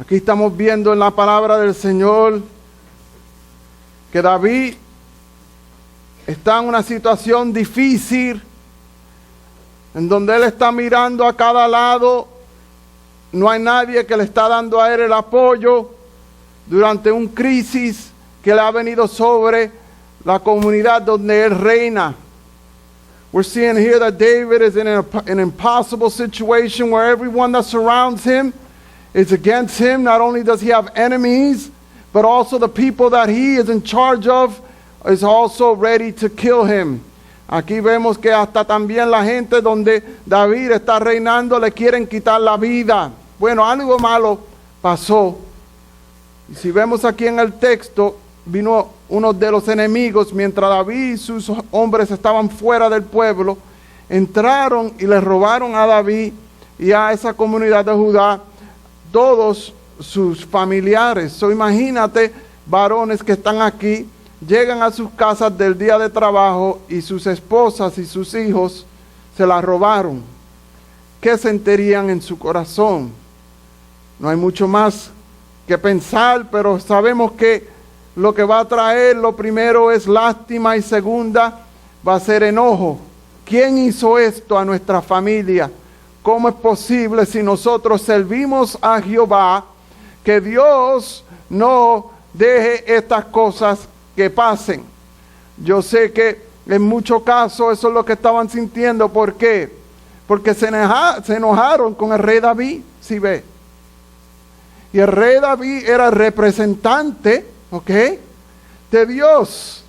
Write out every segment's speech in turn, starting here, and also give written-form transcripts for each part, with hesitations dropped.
Aquí estamos viendo en la palabra del Señor que David está en una situación difícil, en donde él está mirando a cada lado, no hay nadie que le está dando a él el apoyo durante un crisis que le ha venido sobre la comunidad donde él reina. We're seeing here that David is in an impossible situation where everyone that surrounds him is against him. Not only does he have enemies, but also the people that he is in charge of is also ready to kill him. Aquí vemos que hasta también la gente donde David está reinando le quieren quitar la vida. Bueno, algo malo pasó. Y si vemos aquí en el texto, vino uno de los enemigos, mientras David y sus hombres estaban fuera del pueblo, entraron y le robaron a David y a esa comunidad de Judá todos sus familiares. So, imagínate, varones que están aquí, llegan a sus casas del día de trabajo y sus esposas y sus hijos se las robaron. ¿Qué sentirían en su corazón? No hay mucho más que pensar, pero sabemos que lo que va a traer, lo primero es lástima y segunda va a ser enojo. ¿Quién hizo esto a nuestra familia? ¿Cómo es posible si nosotros servimos a Jehová que Dios no deje estas cosas que pasen? Yo sé que en muchos casos eso es lo que estaban sintiendo. ¿Por qué? Porque se enojaron con el rey David, si ve. Y el rey David era el representante, ¿ok?, de Dios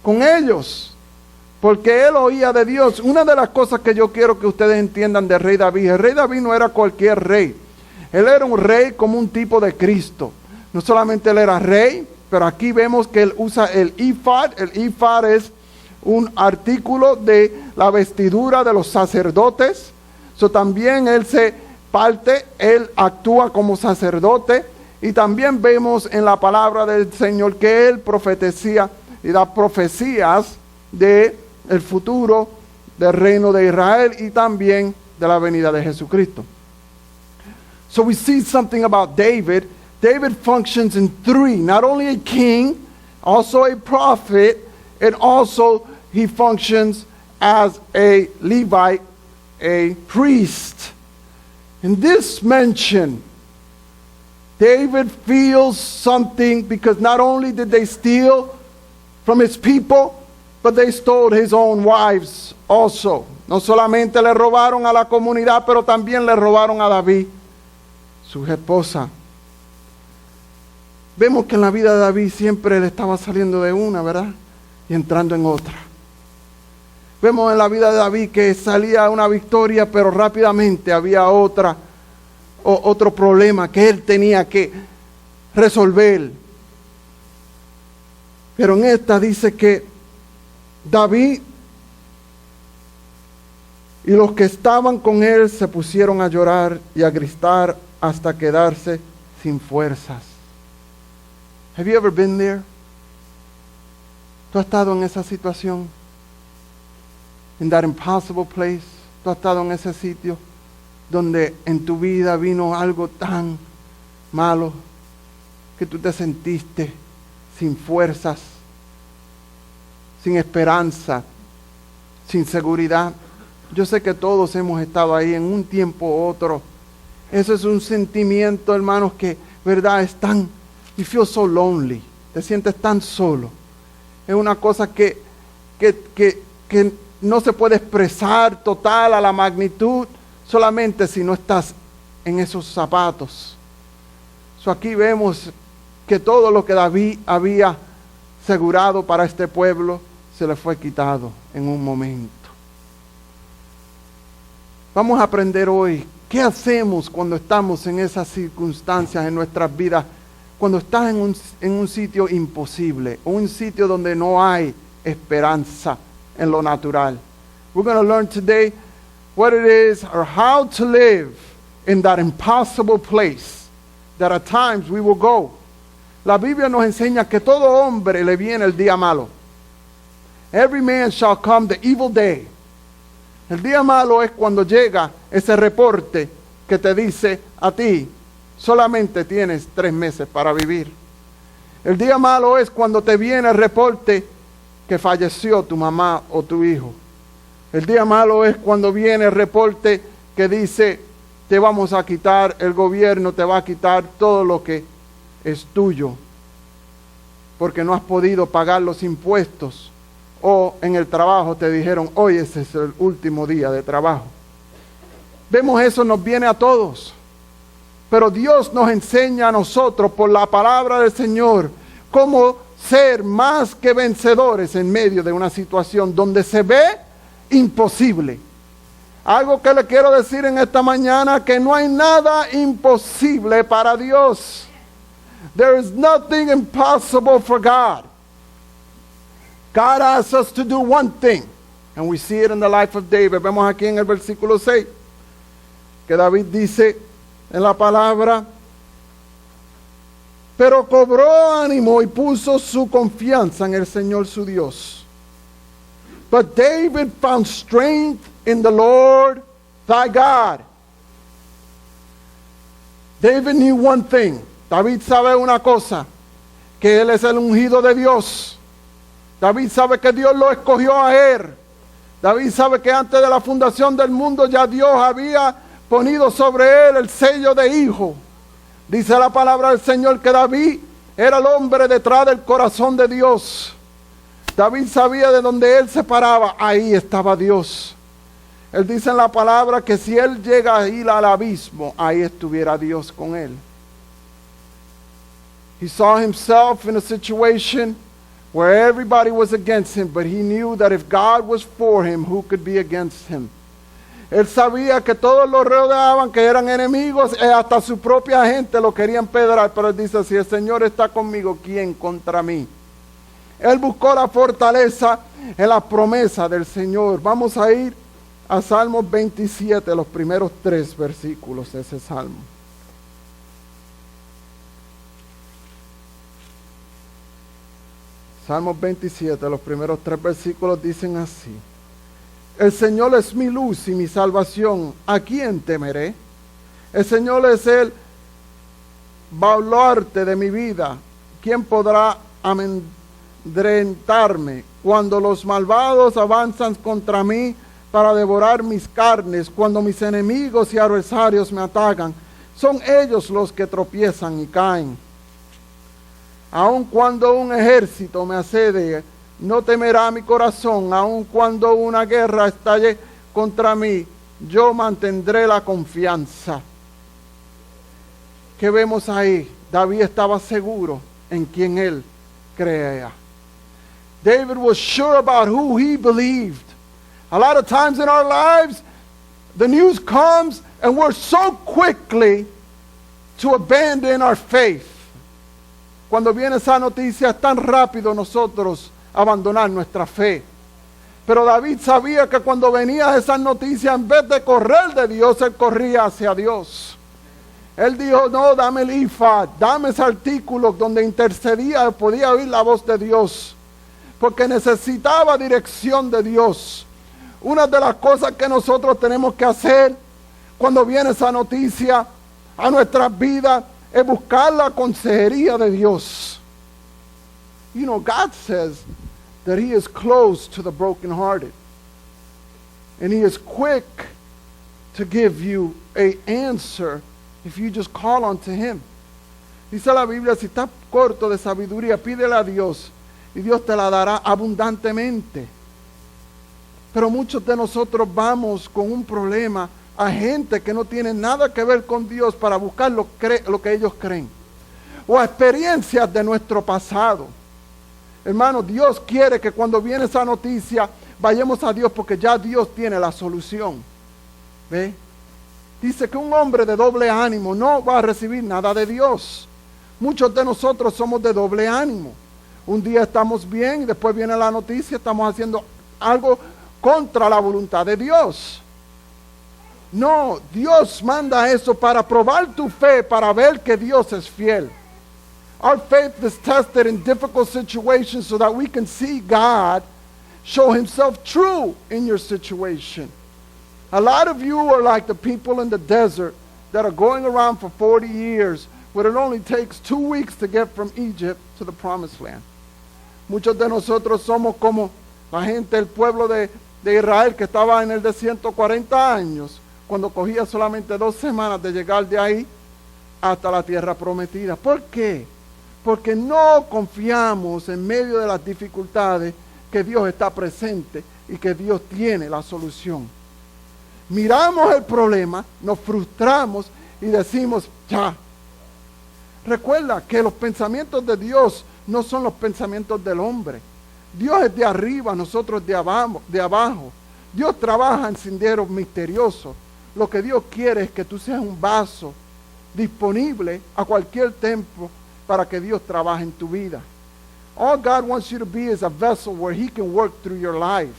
con ellos, porque él oía de Dios. Una de las cosas que yo quiero que ustedes entiendan del rey David, el rey David no era cualquier rey. Él era un rey como un tipo de Cristo. No solamente él era rey, pero aquí vemos que él usa el ifad. El ifad es un artículo de la vestidura de los sacerdotes. También él él actúa como sacerdote. Y también vemos en la palabra del Señor que él profetecía y da profecías de el futuro del reino de Israel y también de la venida de Jesucristo. So we see something about David. David functions in three: not only a king, also a prophet, and also he functions as a Levite, a priest. In this mention, David feels something, because not only did they steal from his people, but they stole his own wives also. No solamente le robaron a la comunidad, pero también le robaron a David, su esposa. Vemos que en la vida de David siempre le estaba saliendo de una, ¿verdad?, y entrando en otra. Vemos en la vida de David que salía una victoria, pero rápidamente había otro problema que él tenía que resolver. Pero en esta dice que David y los que estaban con él se pusieron a llorar y a gritar hasta quedarse sin fuerzas. Have you ever been there? ¿Tú has estado en esa situación? In that impossible place. ¿Tú has estado en ese sitio donde en tu vida vino algo tan malo que tú te sentiste sin fuerzas, sin esperanza, sin seguridad? Yo sé que todos hemos estado ahí en un tiempo u otro. Eso es un sentimiento, hermanos, que, verdad, es tan, you feel so lonely, te sientes tan solo. Es una cosa que no se puede expresar total a la magnitud, solamente si no estás en esos zapatos. Aquí vemos que todo lo que David había asegurado para este pueblo se le fue quitado en un momento. Vamos a aprender hoy qué hacemos cuando estamos en esas circunstancias en nuestras vidas, cuando estás en un sitio imposible, o un sitio donde no hay esperanza en lo natural. We're going to learn today what it is, or how to live in that impossible place that at times we will go. La Biblia nos enseña que todo hombre le viene el día malo. Every man shall come the evil day. El día malo es cuando llega ese reporte que te dice a ti, solamente tienes 3 meses para vivir. El día malo es cuando te viene el reporte que falleció tu mamá o tu hijo. El día malo es cuando viene el reporte que dice, te vamos a quitar, el gobierno te va a quitar todo lo que es tuyo, porque no has podido pagar los impuestos, o en el trabajo te dijeron, hoy ese es el último día de trabajo. Vemos eso, nos viene a todos, pero Dios nos enseña a nosotros por la palabra del Señor cómo ser más que vencedores en medio de una situación donde se ve imposible. Algo que le quiero decir en esta mañana, que no hay nada imposible para Dios. There is nothing impossible for God. God asks us to do one thing, and we see it in the life of David. Vemos aquí en el versículo 6, que David dice en la palabra, pero cobró ánimo y puso su confianza en el Señor su Dios. But David found strength in the Lord thy God. David knew one thing. David sabe una cosa, que él es el ungido de Dios. David sabe que Dios lo escogió a él. David sabe que antes de la fundación del mundo ya Dios había ponido sobre él el sello de hijo. Dice la palabra del Señor que David era el hombre detrás del corazón de Dios. David sabía de donde él se paraba, ahí estaba Dios. Él dice en la palabra que si él llega a ir al abismo, ahí estuviera Dios con él. He saw himself in a situation where everybody was against him, but he knew that if God was for him, who could be against him? Él sabía que todos lo rodeaban, que eran enemigos, hasta su propia gente lo querían pedrar, pero él dice, si el Señor está conmigo, ¿quién contra mí? Él buscó la fortaleza en la promesa del Señor. Vamos a ir a Salmos 27, los primeros 3 versículos de ese salmo. Salmos 27, los primeros 3 versículos dicen así. El Señor es mi luz y mi salvación. ¿A quién temeré? El Señor es el baluarte de mi vida. ¿Quién podrá amedrentarme? Cuando los malvados avanzan contra mí para devorar mis carnes, cuando mis enemigos y adversarios me atacan, son ellos los que tropiezan y caen. Aun cuando un ejército me asedie, no temerá mi corazón. Aun cuando una guerra estalle contra mí, yo mantendré la confianza. ¿Qué vemos ahí? David estaba seguro en quien él creía. David was sure about who he believed. A lot of times in our lives, the news comes and we're so quickly to abandon our faith. Cuando viene esa noticia es tan rápido nosotros abandonar nuestra fe. Pero David sabía que cuando venía esa noticia, en vez de correr de Dios, él corría hacia Dios. Él dijo, no, dame el ifad, dame ese artículo donde intercedía, podía oír la voz de Dios. Porque necesitaba dirección de Dios. Una de las cosas que nosotros tenemos que hacer cuando viene esa noticia a nuestras vidas es buscar la consejería de Dios. You know, God says that He is close to the brokenhearted. And He is quick to give you an answer if you just call unto Him. Dice la Biblia, si estás corto de sabiduría, pídele a Dios y Dios te la dará abundantemente. Pero muchos de nosotros vamos con un problema a gente que no tiene nada que ver con Dios para buscar lo que ellos creen. O a experiencias de nuestro pasado. Hermano, Dios quiere que cuando viene esa noticia vayamos a Dios porque ya Dios tiene la solución. ¿Ve? Dice que un hombre de doble ánimo no va a recibir nada de Dios. Muchos de nosotros somos de doble ánimo. Un día estamos bien y después viene la noticia, estamos haciendo algo contra la voluntad de Dios. No, Dios manda eso para probar tu fe, para ver que Dios es fiel. Our faith is tested in difficult situations so that we can see God show Himself true in your situation. A lot of you are like the people in the desert that are going around for 40 years when it only takes 2 weeks to get from Egypt to the promised land. Muchos de nosotros somos como la gente, el pueblo de Israel que estaba en el desierto 40 años, cuando cogía solamente 2 semanas de llegar de ahí hasta la tierra prometida. ¿Por qué? Porque no confiamos en medio de las dificultades que Dios está presente y que Dios tiene la solución. Miramos el problema, nos frustramos y decimos, ya. Recuerda que los pensamientos de Dios no son los pensamientos del hombre. Dios es de arriba, nosotros de abajo. Dios trabaja en senderos misteriosos. Lo que Dios quiere es que tú seas un vaso disponible a cualquier tiempo para que Dios trabaje en tu vida. All God wants you to be is a vessel where He can work through your life.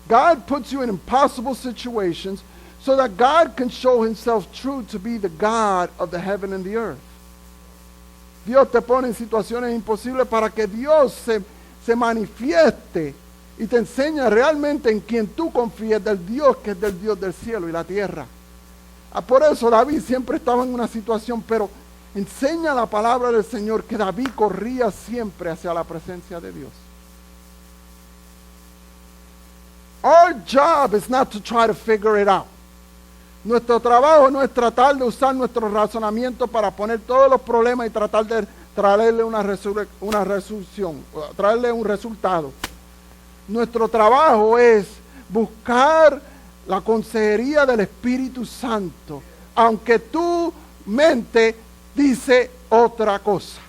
God puts you in impossible situations so that God can show Himself true to be the God of the heaven and the earth. Dios te pone en situaciones imposibles para que Dios se manifieste y te enseñe realmente en quien tú confíes, del Dios que es del Dios del cielo y la tierra. Por eso David siempre estaba en una situación, pero enseña la palabra del Señor que David corría siempre hacia la presencia de Dios. Our job is not to try to figure it out. Nuestro trabajo no es tratar de usar nuestro razonamiento para poner todos los problemas y tratar de traerle una resolución, traerle un resultado. Nuestro trabajo es buscar la consejería del Espíritu Santo, aunque tu mente dice otra cosa.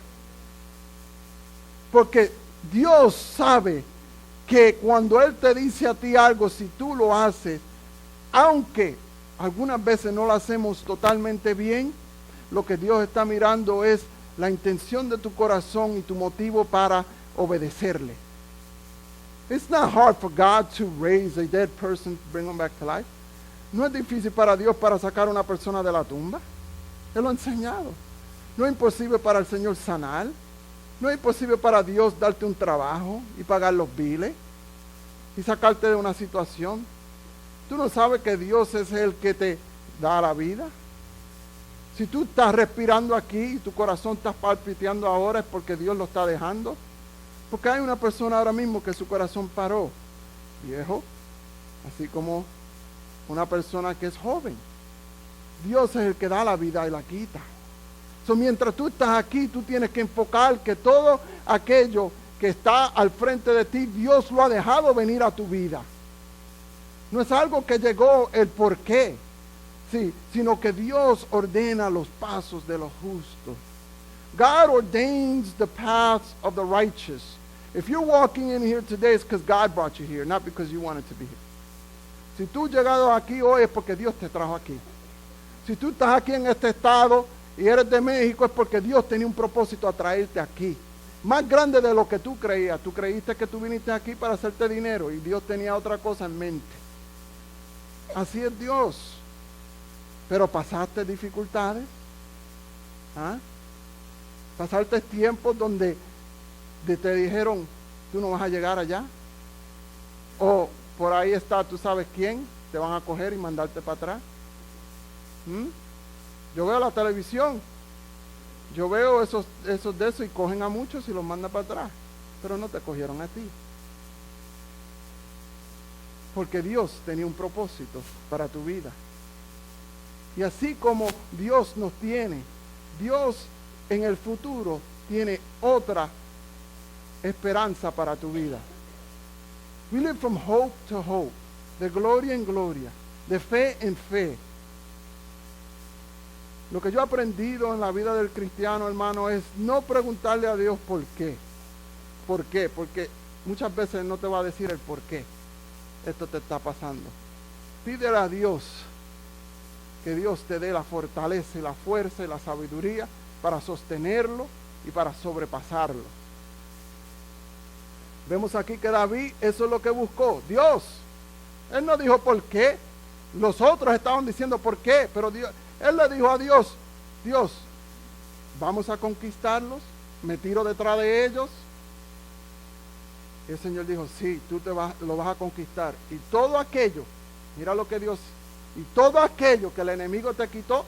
Porque Dios sabe que cuando Él te dice a ti algo, si tú lo haces, aunque algunas veces no lo hacemos totalmente bien, lo que Dios está mirando es la intención de tu corazón y tu motivo para obedecerle. It's not hard for God to raise a dead person, bring them back to life. No es difícil para Dios para sacar a una persona de la tumba. Él lo ha enseñado. No es imposible para el Señor sanar. No es imposible para Dios darte un trabajo y pagar los biles y sacarte de una situación. ¿Tú no sabes que Dios es el que te da la vida? Si tú estás respirando aquí y tu corazón está palpiteando ahora es porque Dios lo está dejando. Porque hay una persona ahora mismo que su corazón paró, viejo, así como una persona que es joven. Dios es el que da la vida y la quita. Mientras tú estás aquí, tú tienes que enfocar que todo aquello que está al frente de ti, Dios lo ha dejado venir a tu vida. No es algo que llegó el por qué, sí, sino que Dios ordena los pasos de los justos. God ordains the paths of the righteous. If you're walking in here today, it's because God brought you here, not because you wanted to be here. Si tú has llegado aquí hoy es porque Dios te trajo aquí. Si tú estás aquí en este estado y eres de México es porque Dios tenía un propósito a traerte aquí. Más grande de lo que tú creías. Tú creíste que tú viniste aquí para hacerte dinero y Dios tenía otra cosa en mente. Así es Dios. Pero pasaste dificultades. ¿Ah? Pasaste tiempos donde te dijeron, tú no vas a llegar allá. O por ahí está, tú sabes quién, te van a coger y mandarte para atrás. Yo veo la televisión, yo veo esos de esos y cogen a muchos y los mandan para atrás, pero no te cogieron a ti. Porque Dios tenía un propósito para tu vida. Y así como Dios nos tiene, Dios en el futuro tiene otra esperanza para tu vida. We live from hope to hope, de gloria en gloria, de fe en fe. Lo que yo he aprendido en la vida del cristiano, hermano, es no preguntarle a Dios por qué. ¿Por qué? Porque muchas veces no te va a decir el por qué esto te está pasando. Pídele a Dios que Dios te dé la fortaleza y la fuerza y la sabiduría para sostenerlo y para sobrepasarlo. Vemos aquí que David, eso es lo que buscó. Dios. Él no dijo por qué. Los otros estaban diciendo por qué, pero Dios, él le dijo a Dios, Dios, vamos a conquistarlos, me tiro detrás de ellos. Y el Señor dijo, sí, tú lo vas a conquistar. Y todo aquello, mira lo que Dios, y todo aquello que el enemigo te quitó,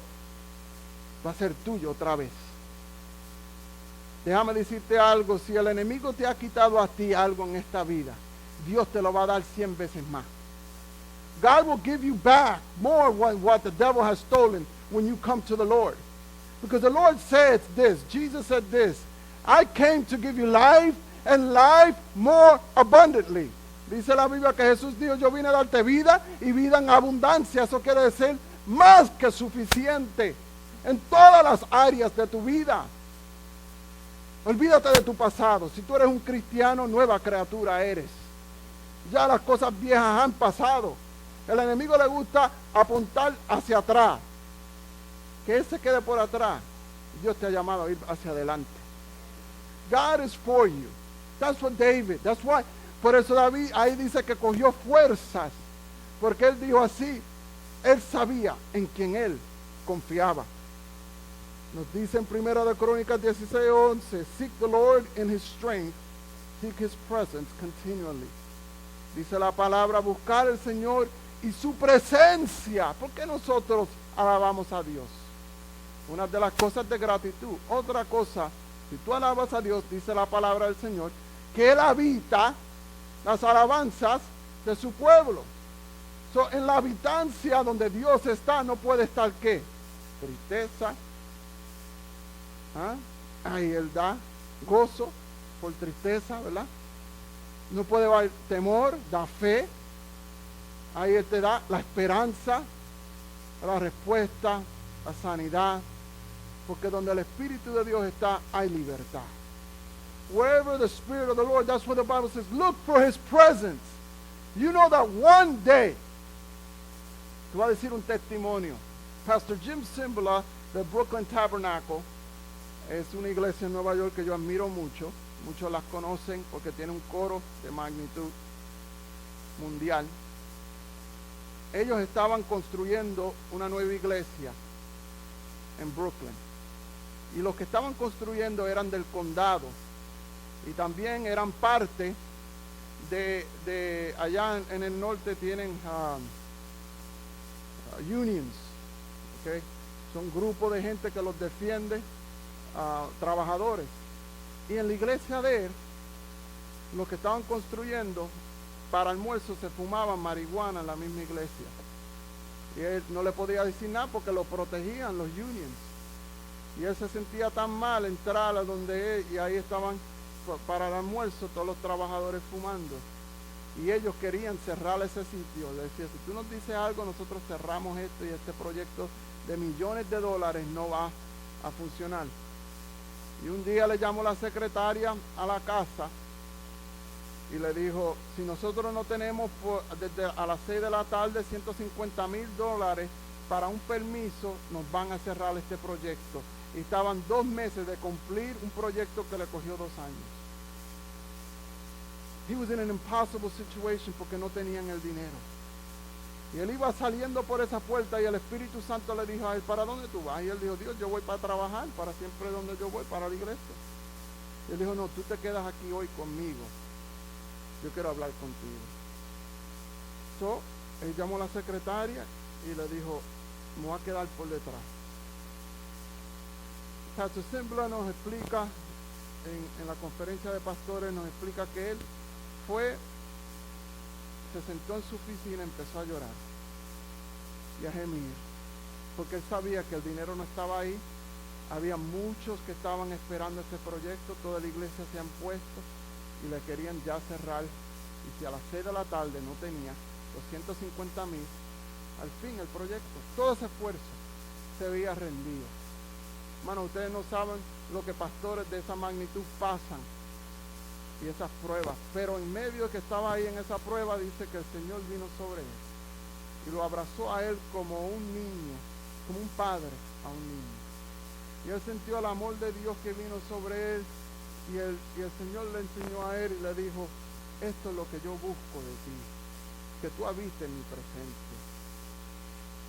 va a ser tuyo otra vez. Déjame decirte algo, si el enemigo te ha quitado a ti algo en esta vida, Dios te lo va a dar 100 veces más. God will give you back more what the devil has stolen when you come to the Lord. Because the Lord said this, Jesus said this, I came to give you life and life more abundantly. Dice la Biblia que Jesús dijo, yo vine a darte vida y vida en abundancia. Eso quiere decir más que suficiente en todas las áreas de tu vida. Olvídate de tu pasado. Si tú eres un cristiano, nueva criatura eres. Ya las cosas viejas han pasado. El enemigo le gusta apuntar hacia atrás. Que él se quede por atrás. Dios te ha llamado a ir hacia adelante. God is for you. That's what David. That's why. Por eso David ahí dice que cogió fuerzas. Porque él dijo así. Él sabía en quien él confiaba. Nos dice en 1 de Crónicas 16:11. Seek the Lord in his strength. Seek his presence continually. Dice la palabra, buscar al Señor y su presencia. ¿Por qué nosotros alabamos a Dios? Una de las cosas de gratitud. Otra cosa, si tú alabas a Dios, dice la palabra del Señor, que Él habita las alabanzas de su pueblo. En la habitancia donde Dios está, no puede estar ¿qué? Tristeza. Ahí Él da gozo por tristeza, ¿verdad? No puede haber temor, da fe. Ahí Él te da la esperanza, la respuesta, la sanidad. Porque donde el Espíritu de Dios está, hay libertad. Wherever the Spirit of the Lord, that's what the Bible says, look for His presence. You know that one day, te voy a decir un testimonio. Pastor Jim Cymbala del Brooklyn Tabernacle, es una iglesia en Nueva York que yo admiro mucho. Muchos las conocen porque tiene un coro de magnitud mundial. Ellos estaban construyendo una nueva iglesia en Brooklyn. Y los que estaban construyendo eran del condado. Y también eran parte de allá en el norte tienen unions. ¿Okay? Son grupos de gente que los defiende, trabajadores. Y en la iglesia de él, los que estaban construyendo, para almuerzo se fumaban marihuana en la misma iglesia. Y él no le podía decir nada porque lo protegían los unions. Y él se sentía tan mal entrar a donde él, y ahí estaban para el almuerzo todos los trabajadores fumando. Y ellos querían cerrar ese sitio. Le decía, si tú nos dices algo, nosotros cerramos esto y este proyecto de millones de dólares no va a funcionar. Y un día le llamó la secretaria a la casa y le dijo, si nosotros no tenemos desde a las 6 de la tarde $150,000 para un permiso, nos van a cerrar este proyecto. Y estaban 2 meses de cumplir un proyecto que le cogió 2 años. He was in an impossible situation porque no tenían el dinero. Y él iba saliendo por esa puerta y el Espíritu Santo le dijo a él, ¿para dónde tú vas? Y él dijo, Dios, yo voy para trabajar, para siempre donde yo voy, para la iglesia. Y él dijo, no, tú te quedas aquí hoy conmigo. Yo quiero hablar contigo. Él llamó a la secretaria y le dijo, me voy a quedar por detrás. Pastor Cymbala nos explica, en la conferencia de pastores, nos explica que él se sentó en su oficina y empezó a llorar y a gemir, porque él sabía que el dinero no estaba ahí. Había muchos que estaban esperando este proyecto, toda la iglesia se han puesto y le querían ya cerrar, y si a las 6 de la tarde no tenía los 150,000, al fin el proyecto, todo ese esfuerzo se veía rendido. Hermano, ustedes no saben lo que pastores de esa magnitud pasan y esas pruebas, pero en medio de que estaba ahí en esa prueba, dice que el Señor vino sobre él y lo abrazó a él como un niño, como un padre a un niño, y él sintió el amor de Dios que vino sobre él, y el Señor le enseñó a él y le dijo, esto es lo que yo busco de ti, que tú habites en mi presencia.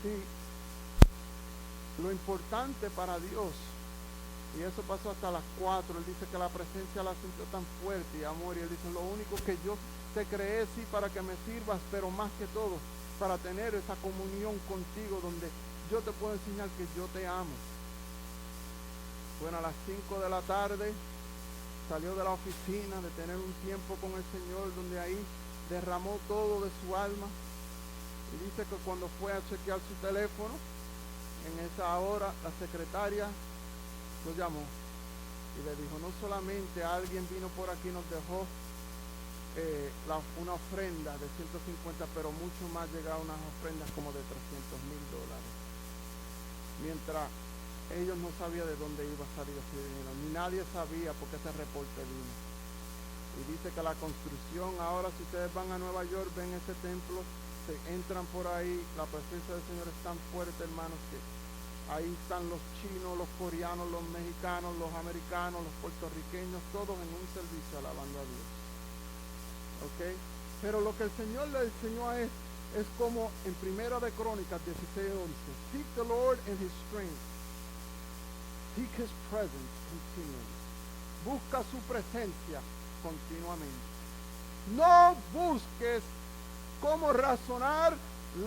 Sí, lo importante para Dios, y eso pasó hasta las 4, él dice que la presencia la sintió tan fuerte y amor, y él dice, lo único que yo te creé, sí, para que me sirvas, pero más que todo, para tener esa comunión contigo, donde yo te puedo enseñar que yo te amo. Bueno, a las 5 de la tarde salió de la oficina de tener un tiempo con el Señor, donde ahí derramó todo de su alma. Y dice que cuando fue a chequear su teléfono, en esa hora la secretaria lo llamó y le dijo, no solamente alguien vino por aquí y nos dejó una ofrenda de 150, pero mucho más, llegaron unas ofrendas como de $300,000. Mientras ellos no sabían de dónde iba a salir ese dinero, ni nadie sabía por qué ese reporte vino. Y dice que la construcción, ahora si ustedes van a Nueva York, ven ese templo, se entran por ahí, la presencia del Señor es tan fuerte, hermanos, que ahí están los chinos, los coreanos, los mexicanos, los americanos, los puertorriqueños, todos en un servicio alabando a Dios. ¿Ok? Pero lo que el Señor le enseñó a él es como en Primera de Crónicas 16:11. Seek the Lord in His strength. Seek His presence continually. Busca su presencia continuamente. No busques cómo razonar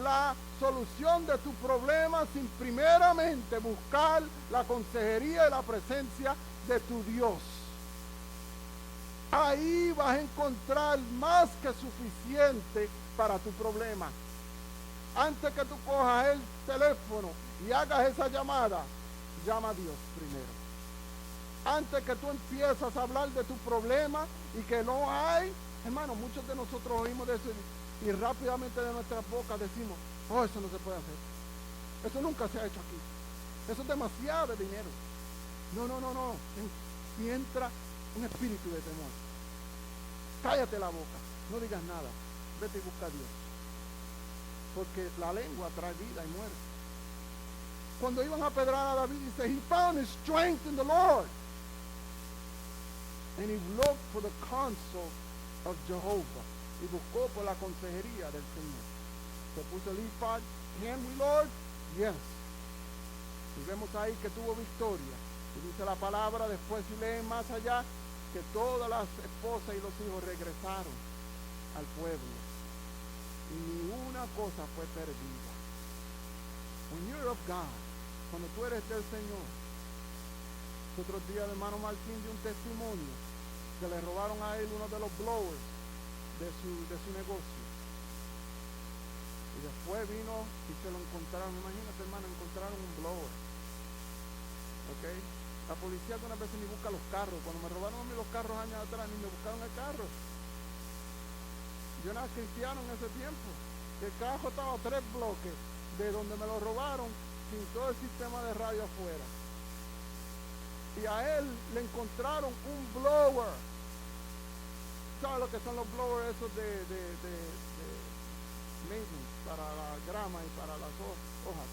la solución de tu problema sin primeramente buscar la consejería y la presencia de tu Dios. Ahí vas a encontrar más que suficiente para tu problema. Antes que tú cojas el teléfono y hagas esa llamada, llama a Dios primero. Antes que tú empieces a hablar de tu problema y que no hay, hermano, muchos de nosotros oímos de eso y rápidamente de nuestras bocas decimos, oh, eso no se puede hacer. Eso nunca se ha hecho aquí. Eso es demasiado dinero. No. Y entra un espíritu de temor. Cállate la boca, no digas nada, vete y busca a Dios. Porque la lengua trae vida y muerte. Cuando iban a apedrear a David, dice, he found his strength in the Lord. And he looked for the counsel of Jehovah. Y buscó por la consejería del Señor. Se puso el ephod. Can we, Lord? Yes. Y vemos ahí que tuvo victoria. Y dice la palabra, después si leen más allá, que todas las esposas y los hijos regresaron al pueblo. Y ni una cosa fue perdida. When you're of God, cuando tú eres del Señor. Los otros días el hermano Martín dio un testimonio que le robaron a él uno de los blowers de su negocio. Y después vino y se lo encontraron. Imagínate, hermano, encontraron un blower. ¿Ok? La policía algunas veces ni busca los carros. Cuando me robaron a mí los carros años atrás, ni me buscaron el carro. Yo no era cristiano en ese tiempo. El carro estaba a 3 bloques de donde me lo robaron, sin todo el sistema de radio afuera. Y a él le encontraron un blower. ¿Sabes lo que son los blowers esos de maintenance para la grama y para las hojas?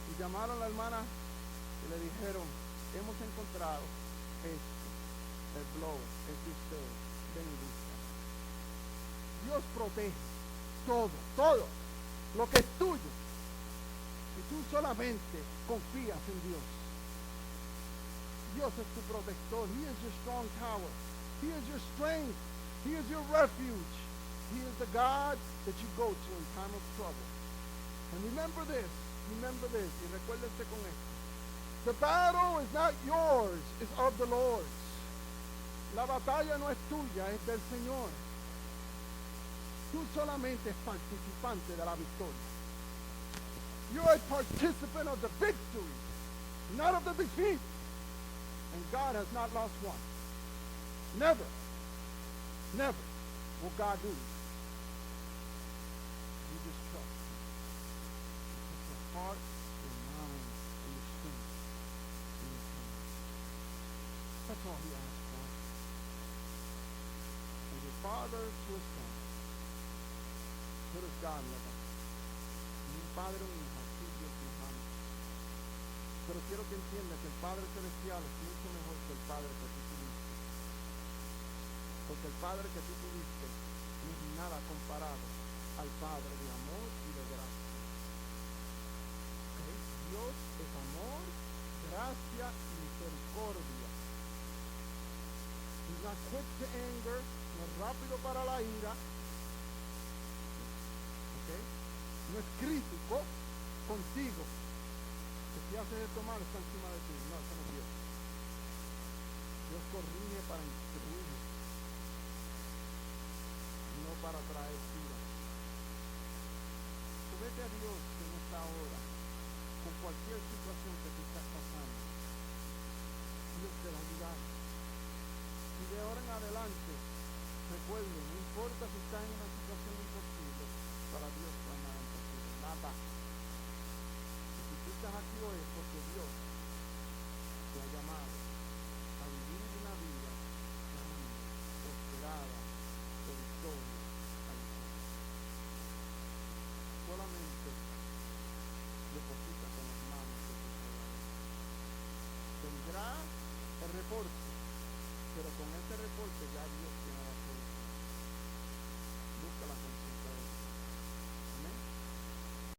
Y llamaron a la hermana y le dijeron, hemos encontrado el blower, es de ustedes, ven y busca. Dios protege todo lo que es tuyo. Y tú solamente confías en Dios. Dios es tu protector. He is your strong tower. He is your strength. He is your refuge. He is the God that you go to in time of trouble. And remember this, y recuérdense con esto. The battle is not yours, it's of the Lord. La batalla no es tuya, es del Señor. Tú solamente es participante de la victoria. You're a participant of the victory, not of the defeat. And God has not lost one. Never will God do it. You just trust Him. You put your heart, your mind, and your strength in His hands. That's all He asks for. As a father to a son, so does God love us. Y un padre o un hijo, así Dios nos ama. Pero quiero que entiendas que el Padre Celestial es mucho mejor que el Padre que tú tuviste. Porque el Padre que tú tuviste no es nada comparado al Padre de amor y de gracia. ¿Okay? Dios es amor, gracia y misericordia. He's not quick to anger, no es rápido para la ira. ¿Okay? No es crítico contigo. Que si haces esto mal está encima de ti. No, eso no es Dios. Dios corrige para instruir, no para traer ira. Tú vete a Dios en esta hora, con cualquier situación que tú estás pasando. Dios te va a ayudar. Y de ahora en adelante, recuerden, no importa si estás en una situación imposible, para Dios no hay nada imposible, nada. Y si tú estás aquí hoy es porque Dios te ha llamado.